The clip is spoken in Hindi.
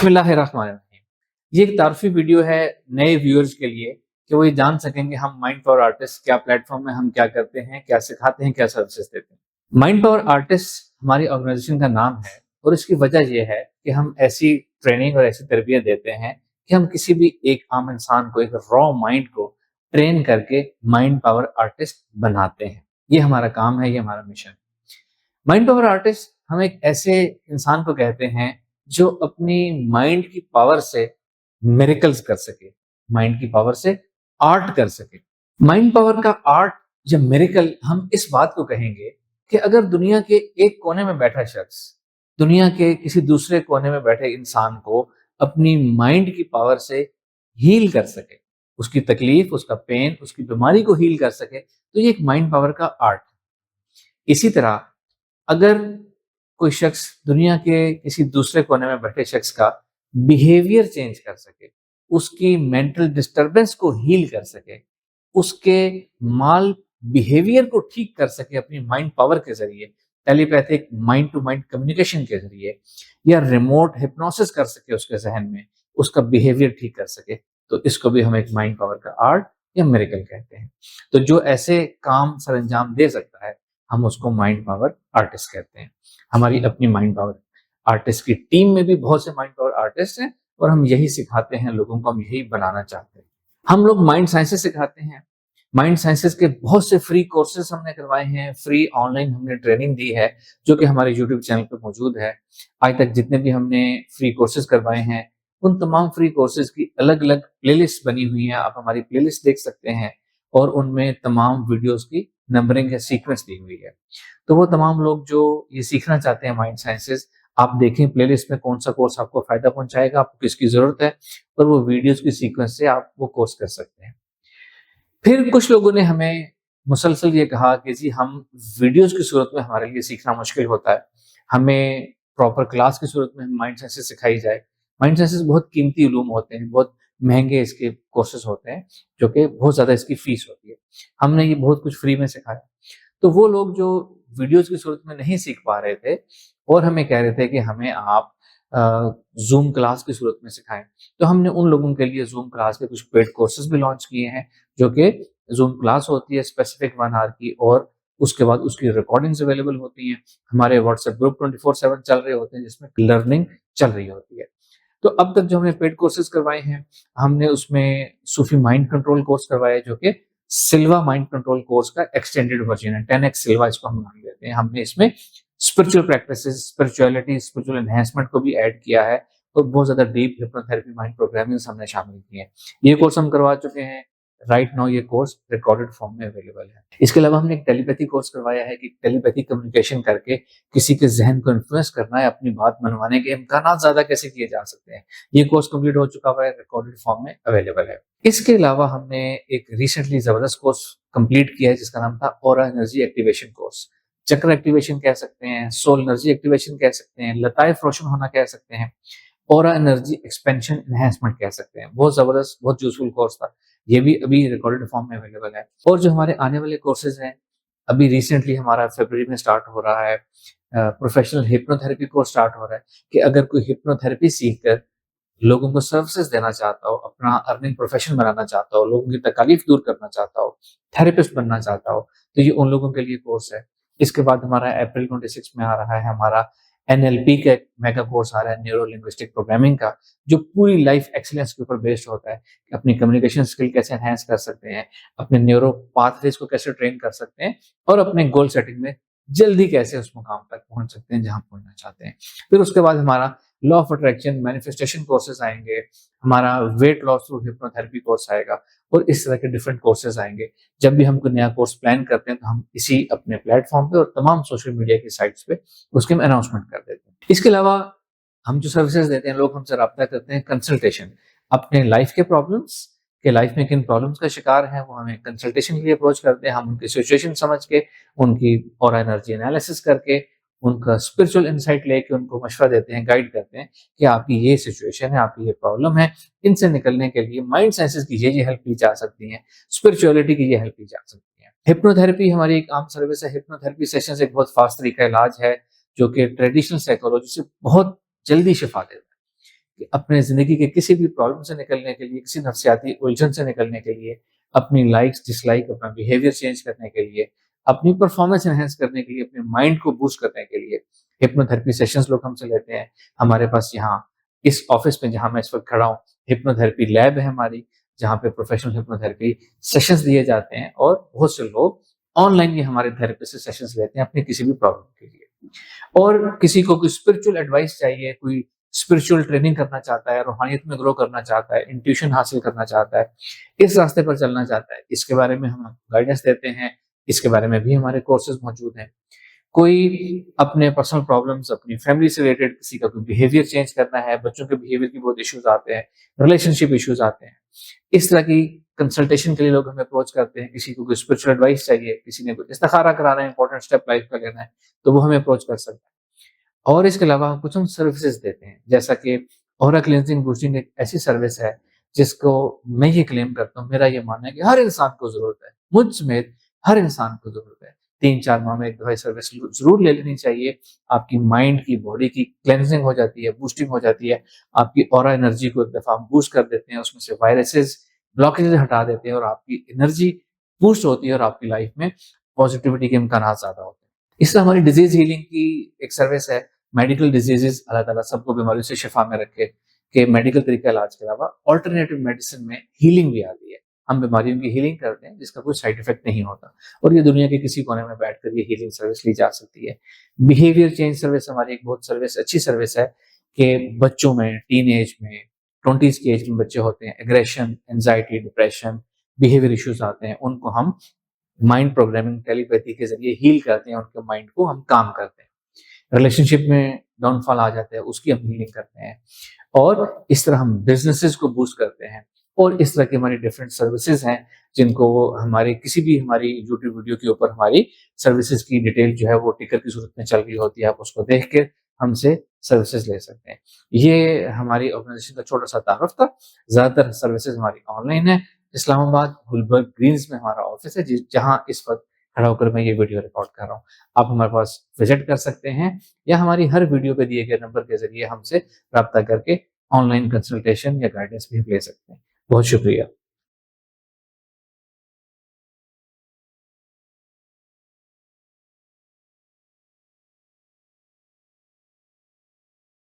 बिस्मिल्लाहिर्रहमानिर्रहीम। ये एक तारुफ़ी वीडियो है नए व्यूअर्स के लिए कि वो ये जान सकेंगे हम माइंड पावर आर्टिस्ट क्या प्लेटफॉर्म में हम क्या करते हैं, क्या सिखाते हैं, क्या सर्विसेज देते हैं। माइंड पावर आर्टिस्ट हमारी ऑर्गेनाइजेशन का नाम है और इसकी वजह ये है कि हम ऐसी ट्रेनिंग और ऐसी तरबियत देते हैं कि हम किसी भी एक आम इंसान को, एक रॉ माइंड को ट्रेन करके माइंड पावर आर्टिस्ट बनाते हैं। ये हमारा काम है, ये हमारा मिशन है। माइंड पावर आर्टिस्ट हम एक ऐसे इंसान को कहते हैं जो अपनी माइंड की पावर से मिरेकल्स कर सके, माइंड की पावर से आर्ट कर सके। माइंड पावर का आर्ट या मिरेकल हम इस बात को कहेंगे कि अगर दुनिया के एक कोने में बैठा शख्स दुनिया के किसी दूसरे कोने में बैठे इंसान को अपनी माइंड की पावर से हील कर सके, उसकी तकलीफ, उसका पेन, उसकी बीमारी को हील कर सके, तो ये एक माइंड पावर का आर्ट है। इसी तरह अगर कोई शख्स दुनिया के किसी दूसरे कोने में बैठे शख्स का बिहेवियर चेंज कर सके, उसकी मेंटल डिस्टरबेंस को हील कर सके, उसके माल बिहेवियर को ठीक कर सके अपनी माइंड पावर के जरिए, telepathic mind to mind communication के जरिए, या रिमोट हिप्नोसिस कर सके उसके जहन में, उसका बिहेवियर ठीक कर सके, तो इसको भी हम एक माइंड पावर का आर्ट या मिरेकल कहते हैं। तो जो ऐसे काम सर अंजाम दे सकता है, हम उसको माइंड पावर आर्टिस्ट कहते हैं। हमारी अपनी माइंड पावर आर्टिस्ट की टीम में भी बहुत से माइंड पावर आर्टिस्ट हैं और हम यही सिखाते हैं लोगों को, हम यही बनाना चाहते हैं। हम लोग माइंड साइंसेस सिखाते हैं। माइंड साइंसेस के बहुत से फ्री कोर्सेज हमने करवाए हैं, फ्री ऑनलाइन हमने ट्रेनिंग दी है जो कि हमारे यूट्यूब चैनल पे मौजूद है। आज तक जितने भी हमने फ्री कोर्सेज करवाए हैं, उन तमाम फ्री कोर्सेज की अलग अलग प्लेलिस्ट बनी हुई है। आप हमारी प्लेलिस्ट देख सकते हैं और उनमें तमाम वीडियोस की नंबरिंग या सीक्वेंस दी हुई है। तो वो तमाम लोग जो ये सीखना चाहते हैं माइंड साइंसेस, आप देखें प्लेलिस्ट में कौन सा कोर्स आपको फायदा पहुंचाएगा, आपको किसकी जरूरत है, और वो वीडियोस की सीक्वेंस से आप वो कोर्स कर सकते हैं। फिर कुछ लोगों ने हमें मुसलसल ये कहा कि जी हम वीडियोस की सूरत में हमारे लिए सीखना मुश्किल होता है, हमें प्रॉपर क्लास की सूरत में माइंड साइंसेस सिखाई जाए। माइंड साइंसेस बहुत कीमती उलूम होते हैं, बहुत महंगे इसके कोर्सेज होते हैं, जो कि बहुत ज्यादा इसकी फीस होती है। हमने ये बहुत कुछ फ्री में सिखाया। तो वो लोग जो वीडियोस की सूरत में नहीं सीख पा रहे थे और हमें कह रहे थे कि हमें आप जूम क्लास की सूरत में सिखाएं, तो हमने उन लोगों के लिए जूम क्लास के कुछ पेड कोर्सेज भी लॉन्च किए हैं, जो कि जूम क्लास होती है स्पेसिफिक 1 आवर की, और उसके बाद उसकी रिकॉर्डिंग्स अवेलेबल होती हैं। हमारे व्हाट्सएप ग्रुप 24/7 चल रहे होते हैं जिसमें लर्निंग चल रही होती है। तो अब तक जो हमने पेड कोर्सेज करवाए हैं, हमने उसमें सूफी माइंड कंट्रोल कोर्स करवाया है जो कि सिल्वा माइंड कंट्रोल कोर्स का एक्सटेंडेड वर्जन है। 10x सिल्वा इसको हम नाम देते हैं। हमने इसमें spiritual practices, spirituality, spiritual enhancement को भी ऐड किया है और बहुत ज्यादा डीप हिप्नोथेरेपी, माइंड प्रोग्रामिंग हमने शामिल की है। ये कोर्स हम करवा चुके हैं। राइट नाउ ये कोर्स रिकॉर्डेड फॉर्म में अवेलेबल है। इसके अलावा हमने एक टेलीपैथी कोर्स करवाया है कि टेलीपैथी कम्युनिकेशन करके किसी के जहन को इन्फ्लुएंस करना है, अपनी बात मनवाने के इम्कान ज्यादा कैसे किए जा सकते हैं। ये कोर्स कंप्लीट हो चुका हुआ है, रिकॉर्डेड फॉर्म में अवेलेबल है। इसके अलावा हमने एक रिसेंटली जबरदस्त कोर्स कंप्लीट किया है जिसका नाम था ऑरा एनर्जी एक्टिवेशन कोर्स। चक्र एक्टिवेशन कह सकते हैं, सोल एनर्जी एक्टिवेशन कह सकते हैं, लताइफ रोशन होना कह सकते हैं, ऑरा एनर्जी एक्सपेंशन एनहांसमेंट कह सकते हैं। बहुत जबरदस्त, बहुत यूजफुल कोर्स था। ये भी अभी रिकॉर्डेड फॉर्म में अवेलेबल है। और जो हमारे आने वाले कोर्सेज हैं, अभी रिसेंटली हमारा फरवरी में स्टार्ट हो रहा है प्रोफेशनल हिप्नोथेरेपी कोर्स स्टार्ट हो रहा है कि अगर कोई हिप्नोथेरेपी सीखकर लोगों को सर्विसेज देना चाहता हो, अपना अर्निंग प्रोफेशन बनाना चाहता हो, लोगों की तकलीफ दूर करना चाहता हो, थेरेपिस्ट बनना चाहता हो, तो ये उन लोगों के लिए कोर्स है। इसके बाद हमारा अप्रैल 26 में आ रहा है हमारा एनएलपी का एक मेगा कोर्स आ रहा है, न्यूरो लिंग्विस्टिक प्रोग्रामिंग का, जो पूरी लाइफ एक्सीलेंस के ऊपर बेस्ड होता है कि अपनी कम्युनिकेशन स्किल कैसे एनहांस कर सकते हैं, अपने न्यूरो पाथवेज को कैसे ट्रेन कर सकते हैं और अपने गोल सेटिंग में जल्दी कैसे उस मुकाम तक पहुंच सकते हैं जहां पहुंचना चाहते हैं। फिर उसके बाद हमारा law of attraction, manifestation courses आएंगे, हमारा weight loss through hypnotherapy course आएगा और इस तरह के डिफरेंट कोर्सेज आएंगे। जब भी हम कोई नया कोर्स प्लान करते हैं तो हम इसी अपने प्लेटफॉर्म पे और तमाम सोशल मीडिया की साइट्स पे उसके हम अनाउंसमेंट कर देते हैं। इसके अलावा हम जो सर्विसेज देते हैं, लोग हमसे रब्ता करते हैं कंसल्टेशन, अपने लाइफ के प्रॉब्लम्स के, लाइफ में किन प्रॉब्लम्स का शिकार है वो हमें कंसल्टेशन के लिए अप्रोच करते हैं। हम उनकी सिचुएशन समझ के, उनकी और एनर्जी एनालिसिस करके, उनका स्पिरिचुअल इंसाइट लेके उनको मशवरा देते हैं, गाइड करते हैं कि आपकी ये सिचुएशन है, आपकी ये प्रॉब्लम है, इनसे निकलने के लिए माइंड साइंसेस की ये हेल्प ली जा सकती है, स्पिरिचुअलिटी की ये हेल्प ली जा सकती है। हिप्नोथेरेपी हमारी एक आम सर्विस है। हिप्नोथेरेपी सेशन एक बहुत फास्ट तरीका इलाज है जो कि ट्रेडिशनल साइकोलॉजी से बहुत जल्दी शिफा देता है। कि अपने ज़िंदगी के किसी भी प्रॉब्लम से निकलने के लिए, किसी नफ्सियाती उलझन से निकलने के लिए, अपनी लाइक्स, डिसलाइक, अपना बिहेवियर चेंज करने के लिए, अपनी परफॉर्मेंस एनहांस करने के लिए, अपने माइंड को बूस्ट करने के लिए हिप्नोथेरेपी सेशंस लोग हमसे लेते हैं। हमारे पास यहाँ इस ऑफिस में जहाँ मैं इस वक्त खड़ा हूँ, हिप्नोथेरेपी लैब है हमारी, जहाँ पे प्रोफेशनल हिप्नोथेरेपी सेशंस दिए जाते हैं और बहुत से लोग ऑनलाइन भी हमारे थेरेपी से सेशंस लेते हैं अपनी किसी भी प्रॉब्लम के लिए। और किसी को कोई स्पिरिचुअल एडवाइस चाहिए, कोई स्पिरिचुअल ट्रेनिंग करना चाहता है, रूहानियत में ग्रो करना चाहता है, इंट्यूशन हासिल करना चाहता है, इस रास्ते पर चलना चाहता है, इसके बारे में हम गाइडेंस देते हैं। इसके बारे में भी हमारे कोर्सेज मौजूद हैं। कोई अपने पर्सनल प्रॉब्लम्स, अपनी फैमिली से रिलेटेड किसी का कोई बिहेवियर चेंज करना है, बच्चों के बिहेवियर की बहुत इश्यूज आते हैं, रिलेशनशिप इश्यूज आते हैं, इस तरह की कंसल्टेशन के लिए लोग हमें अप्रोच करते हैं। किसी को कोई स्पिरिचुअल एडवाइस चाहिए, किसी ने कुछ इस्तिखारा कराना है, इंपॉर्टेंट स्टेप लाइफ का लेना है, तो वो हमें अप्रोच कर सकता है। और इसके अलावा हम कुछ हम सर्विसेज देते हैं, जैसा कि ऑरा क्लींजिंग बूस्टिंग एक ऐसी सर्विस है जिसको मैं ये क्लेम करता हूँ, मेरा ये मानना है कि हर इंसान को जरूरत है, मुझ समेत हर इंसान को जरूरत है। 3-4 माह में एक दफा सर्विस जरूर ले लेनी चाहिए। आपकी माइंड की, बॉडी की क्लेंजिंग हो जाती है, बूस्टिंग हो जाती है, आपकी ऑरा एनर्जी को एक दफा हम बूस्ट कर देते हैं, उसमें से वायरसेस, ब्लॉकेजेस हटा देते हैं और आपकी एनर्जी बूस्ट होती है और आपकी लाइफ में पॉजिटिविटी के इम्कान ज्यादा होते हैं। इससे हमारी डिजीज हीलिंग की एक सर्विस है। मेडिकल डिजीजेस, अल्लाह ताला सबको बीमारियों से शिफा में रखे, कि मेडिकल तरीका इलाज के अलावा ऑल्टरनेटिव मेडिसिन में हीलिंग भी आती है। हम बीमारियों की हीलिंग करते हैं जिसका कोई साइड इफेक्ट नहीं होता, और ये दुनिया के किसी कोने में बैठकर ये हीलिंग सर्विस ली जा सकती है। बिहेवियर चेंज सर्विस हमारी एक बहुत अच्छी सर्विस है कि बच्चों में, टीन एज में, 20s की एज में बच्चे होते हैं, aggression, anxiety, depression, behaviour issues आते हैं, उनको हम माइंड प्रोग्रामिंग, टेलीपैथी के जरिए हील करते हैं, उनके माइंड को हम काम करते हैं। रिलेशनशिप में डाउनफॉल आ जाता है, उसकी हम हीलिंग करते हैं, और इस तरह हम बिजनेसेस को बूस्ट करते हैं। और इस तरह की हमारी डिफरेंट सर्विसेज हैं जिनको हमारे किसी भी हमारी यूट्यूब वीडियो के ऊपर हमारी सर्विसेज की डिटेल जो है वो टिकर की सूरत में चल रही होती है, आप उसको देख के हमसे सर्विसेज ले सकते हैं। ये हमारी ऑर्गेनाइजेशन का छोटा सा तारुफ था। ज्यादातर सर्विसेज हमारी ऑनलाइन है। इस्लामाबाद गुलबर्ग ग्रीन्स में हमारा ऑफिस है, जहाँ इस वक्त खड़ा होकर मैं ये वीडियो रिकॉर्ड कर रहा हूँ। आप हमारे पास विजिट कर सकते हैं या हमारी हर वीडियो पे दिए गए नंबर के जरिए हमसे रब्ता करके ऑनलाइन कंसल्टेशन या गाइडेंस भी ले सकते हैं। बहुत शुक्रिया।